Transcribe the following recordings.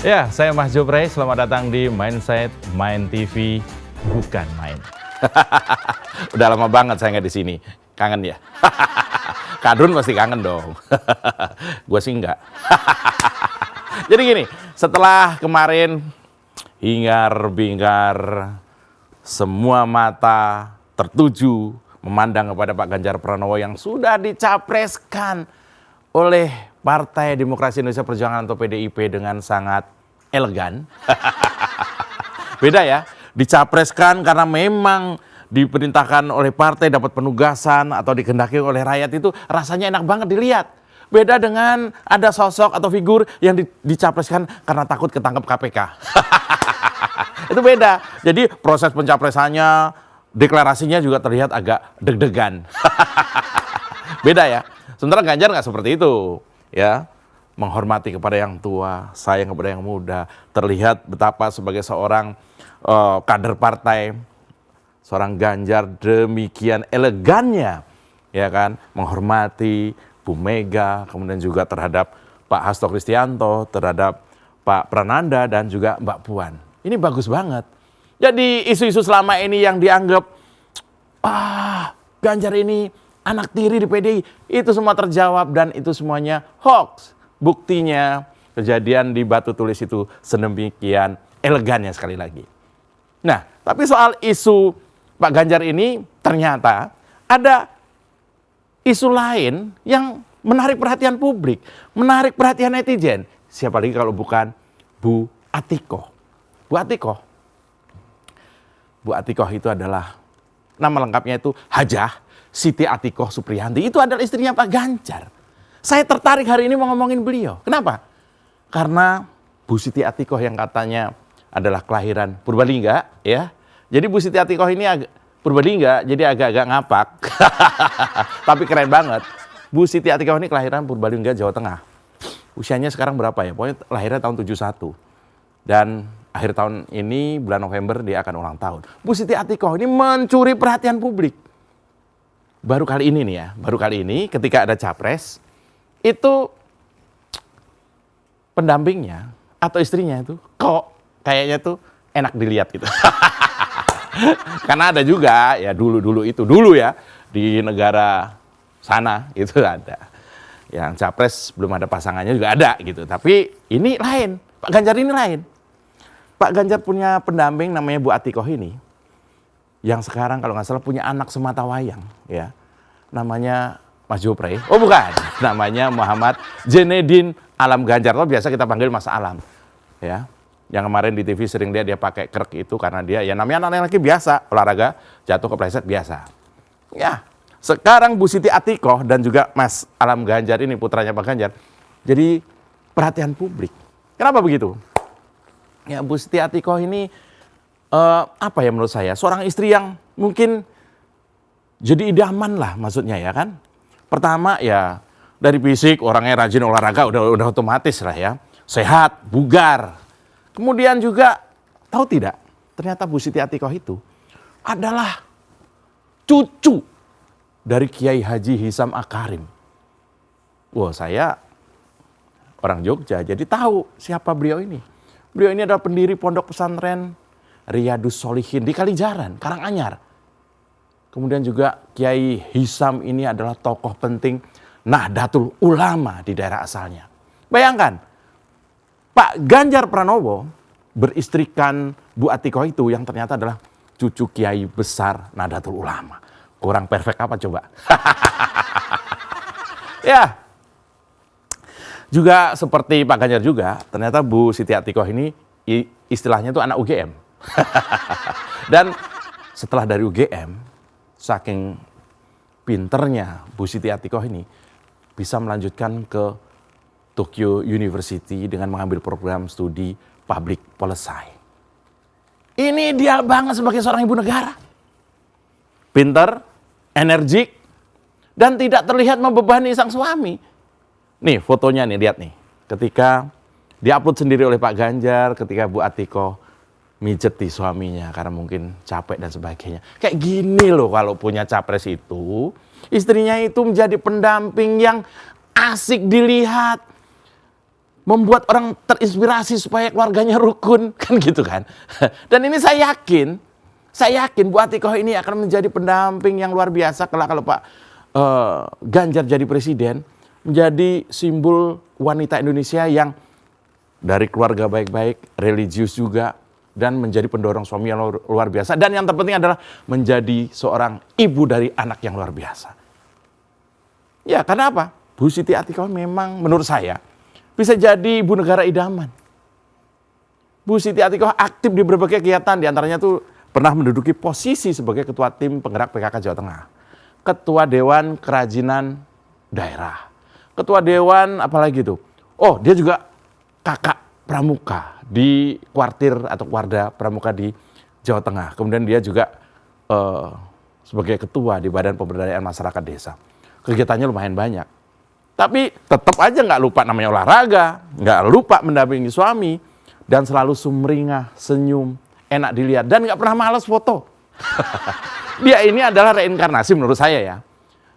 Ya, saya Mas Jopre, selamat datang di Mindset Main TV, bukan main. Udah lama banget saya nggak di sini, kangen ya? Kadrun pasti kangen dong. Gue sih enggak. Jadi gini, setelah kemarin hingar-bingar, semua mata tertuju memandang kepada Pak Ganjar Pranowo yang sudah dicapreskan oleh Partai Demokrasi Indonesia Perjuangan atau PDIP dengan sangat elegan. Beda ya, dicapreskan karena memang diperintahkan oleh partai, dapat penugasan atau dikehendaki oleh rakyat, itu rasanya enak banget dilihat. Beda dengan ada sosok atau figur yang dicapreskan karena takut ketangkep KPK. Itu beda. Jadi proses pencapresannya, deklarasinya juga terlihat agak deg-degan. Beda ya. Sementara Ganjar nggak seperti itu, ya, menghormati kepada yang tua, sayang kepada yang muda. Terlihat betapa sebagai seorang kader partai, seorang Ganjar demikian elegannya, ya kan, menghormati Bu Mega, kemudian juga terhadap Pak Hasto Kristianto, terhadap Pak Prananda dan juga Mbak Puan. Ini bagus banget. Jadi isu-isu selama ini yang dianggap Ganjar ini anak tiri di PDI, itu semua terjawab dan itu semuanya hoax. Buktinya kejadian di Batu Tulis itu sedemikian elegannya sekali lagi. Nah, tapi soal isu Pak Ganjar ini ternyata ada isu lain yang menarik perhatian publik, menarik perhatian netizen. Siapa lagi kalau bukan Bu Atikoh. Bu Atikoh. Bu Atikoh itu adalah, nama lengkapnya itu Hajah Siti Atikoh Supriyanti, itu adalah istrinya Pak Ganjar. Saya tertarik hari ini mau ngomongin beliau. Kenapa? Karena Bu Siti Atikoh yang katanya adalah kelahiran Purbalingga, ya. Jadi Bu Siti Atikoh ini Purbalingga, jadi agak-agak ngapak. Tapi keren banget. Bu Siti Atikoh ini kelahiran Purbalingga, Jawa Tengah. Usianya sekarang berapa ya? Pokoknya lahirnya tahun 71. Dan akhir tahun ini, bulan November, dia akan ulang tahun. Bu Siti Atikoh ini mencuri perhatian publik. Baru kali ini nih ya, baru kali ini ketika ada capres, itu pendampingnya atau istrinya itu kok kayaknya tuh enak dilihat gitu. Karena ada juga ya dulu ya di negara sana itu ada. Yang capres belum ada pasangannya juga ada gitu. Tapi ini lain, Pak Ganjar ini lain. Pak Ganjar punya pendamping namanya Bu Atikoh ini, yang sekarang kalau nggak salah punya anak sematawayang, ya, namanya Mas Jopre. Oh bukan, namanya Muhammad Jenedin Alam Ganjar, atau biasa kita panggil Mas Alam, ya. Yang kemarin di TV sering dia pakai krek itu karena dia ya namanya anak laki biasa, olahraga jatuh kepleset biasa. Ya, sekarang Bu Siti Atikoh dan juga Mas Alam Ganjar ini putranya Pak Ganjar jadi perhatian publik. Kenapa begitu? Ya, Bu Siti Atikoh ini apa ya menurut saya, seorang istri yang mungkin jadi idaman lah maksudnya, ya kan. Pertama ya dari fisik, orangnya rajin olahraga, udah otomatis lah ya, sehat, bugar. Kemudian juga tahu tidak, ternyata Bu Siti Atikoh itu adalah cucu dari Kiai Haji Hisam Akarim. Wah, saya orang Jogja jadi tahu siapa beliau ini. Beliau ini adalah pendiri pondok pesantren Riyadus Sholihin di Kalijaran, Karanganyar. Kemudian juga Kiai Hisam ini adalah tokoh penting Nahdlatul Ulama di daerah asalnya. Bayangkan, Pak Ganjar Pranowo beristrikan Bu Atikoh itu yang ternyata adalah cucu Kiai besar Nahdlatul Ulama. Kurang perfect apa coba? Ya, juga seperti Pak Ganjar juga, ternyata Bu Siti Atikoh ini istilahnya itu anak UGM. Dan setelah dari UGM, saking pinternya Bu Siti Atikoh ini bisa melanjutkan ke Tokyo University dengan mengambil program studi public policy. Ini ideal banget sebagai seorang ibu negara. Pinter, energik, dan tidak terlihat membebani sang suami. Nih fotonya nih, lihat nih. Ketika diupload sendiri oleh Pak Ganjar, ketika Bu Atikoh mijeti suaminya karena mungkin capek dan sebagainya. Kayak gini loh kalau punya capres itu, istrinya itu menjadi pendamping yang asik dilihat. membuat orang terinspirasi supaya keluarganya rukun, kan gitu kan. Dan ini saya yakin Bu Atikoh ini akan menjadi pendamping yang luar biasa kalau Pak Ganjar jadi presiden, menjadi simbol wanita Indonesia yang dari keluarga baik-baik, religius juga, dan menjadi pendorong suami yang luar biasa. Dan yang terpenting adalah menjadi seorang ibu dari anak yang luar biasa. Ya, karena apa? Bu Siti Atikoh memang menurut saya bisa jadi ibu negara idaman. Bu Siti Atikoh aktif di berbagai kegiatan, diantaranya tuh pernah menduduki posisi sebagai ketua tim penggerak PKK Jawa Tengah, ketua Dewan Kerajinan Daerah, ketua Dewan apalagi itu. Oh, dia juga kakak pramuka di kuartir atau Warda Pramuka di Jawa Tengah. Kemudian dia juga sebagai ketua di Badan Pemberdayaan Masyarakat Desa. Kegiatannya lumayan banyak. Tapi tetap aja nggak lupa namanya olahraga, nggak lupa mendampingi suami, dan selalu sumringah, senyum, enak dilihat, dan nggak pernah malas foto. Dia ini adalah reinkarnasi menurut saya ya.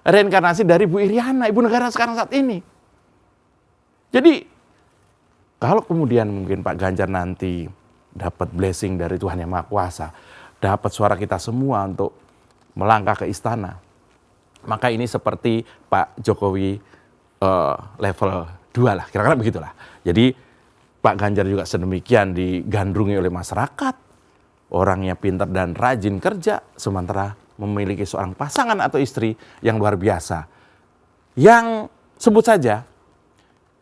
Reinkarnasi dari Bu Iriana, ibu negara sekarang saat ini. Jadi, kalau kemudian mungkin Pak Ganjar nanti dapat blessing dari Tuhan Yang Maha Kuasa, dapat suara kita semua untuk melangkah ke istana, maka ini seperti Pak Jokowi level 2 lah, kira-kira begitulah. Jadi Pak Ganjar juga sedemikian digandrungi oleh masyarakat, orangnya pintar dan rajin kerja, sementara memiliki seorang pasangan atau istri yang luar biasa, yang sebut saja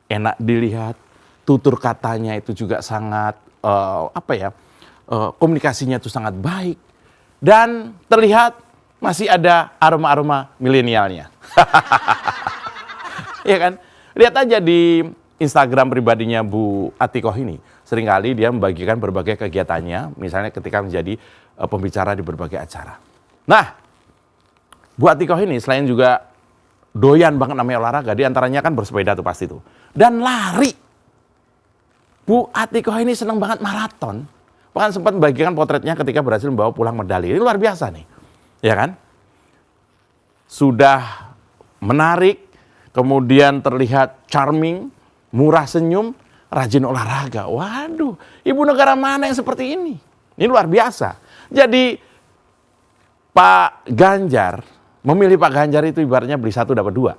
enak dilihat, tutur katanya itu juga sangat komunikasinya itu sangat baik, dan terlihat masih ada aroma-aroma milenialnya. Ya kan? Lihat aja di Instagram pribadinya Bu Atikoh ini. Seringkali dia membagikan berbagai kegiatannya, misalnya ketika menjadi pembicara di berbagai acara. Nah, Bu Atikoh ini selain juga doyan banget namanya olahraga, di antaranya kan bersepeda tuh pasti tuh. Dan lari. Bu Atikoh ini senang banget maraton. Bahkan sempat membagikan potretnya ketika berhasil membawa pulang medali. Ini luar biasa nih. Ya kan? Sudah menarik, kemudian terlihat charming, murah senyum, rajin olahraga. Waduh, ibu negara mana yang seperti ini? Ini luar biasa. Jadi Pak Ganjar, memilih Pak Ganjar itu ibaratnya beli 1 dapat 2.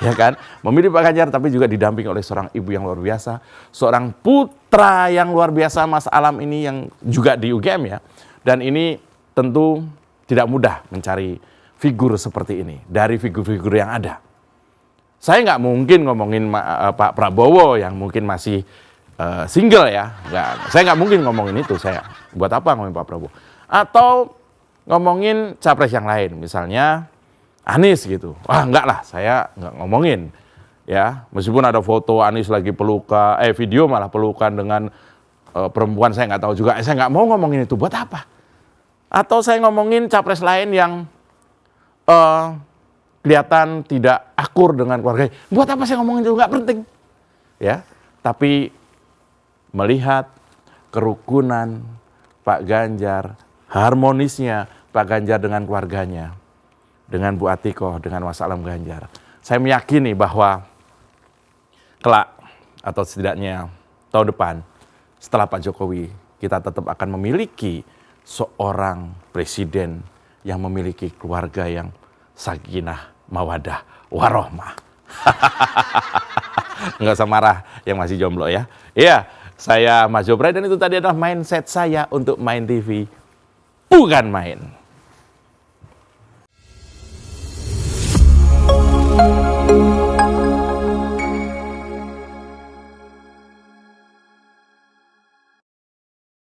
Ya kan? Memilih Pak Ganjar tapi juga didamping oleh seorang ibu yang luar biasa, seorang putra yang luar biasa, Mas Alam ini yang juga di UGM ya. Dan ini tentu tidak mudah mencari figur seperti ini dari figur-figur yang ada. Saya nggak mungkin ngomongin Pak Prabowo yang mungkin masih single ya. Saya nggak mungkin ngomongin itu. Saya buat apa ngomongin Pak Prabowo? Atau ngomongin capres yang lain, misalnya Anies gitu. Wah enggak lah, saya nggak ngomongin. Ya, meskipun ada foto Anies lagi pelukan, video malah pelukan dengan perempuan saya nggak tahu juga. Saya nggak mau ngomongin itu. Buat apa? Atau saya ngomongin capres lain yang kelihatan tidak akur dengan keluarganya. Buat apa saya ngomongin itu? Nggak penting. Ya, tapi melihat kerukunan Pak Ganjar, harmonisnya Pak Ganjar dengan keluarganya, dengan Bu Atikoh, dengan Mas Alam Ganjar, saya meyakini bahwa kelak atau setidaknya tahun depan setelah Pak Jokowi, kita tetap akan memiliki seorang presiden yang memiliki keluarga yang sakinah, mawadah, warohmah. Nggak usah marah yang masih jomblo ya. Iya, saya Mas Jobray dan itu tadi adalah mindset saya untuk Main TV. Bukan main.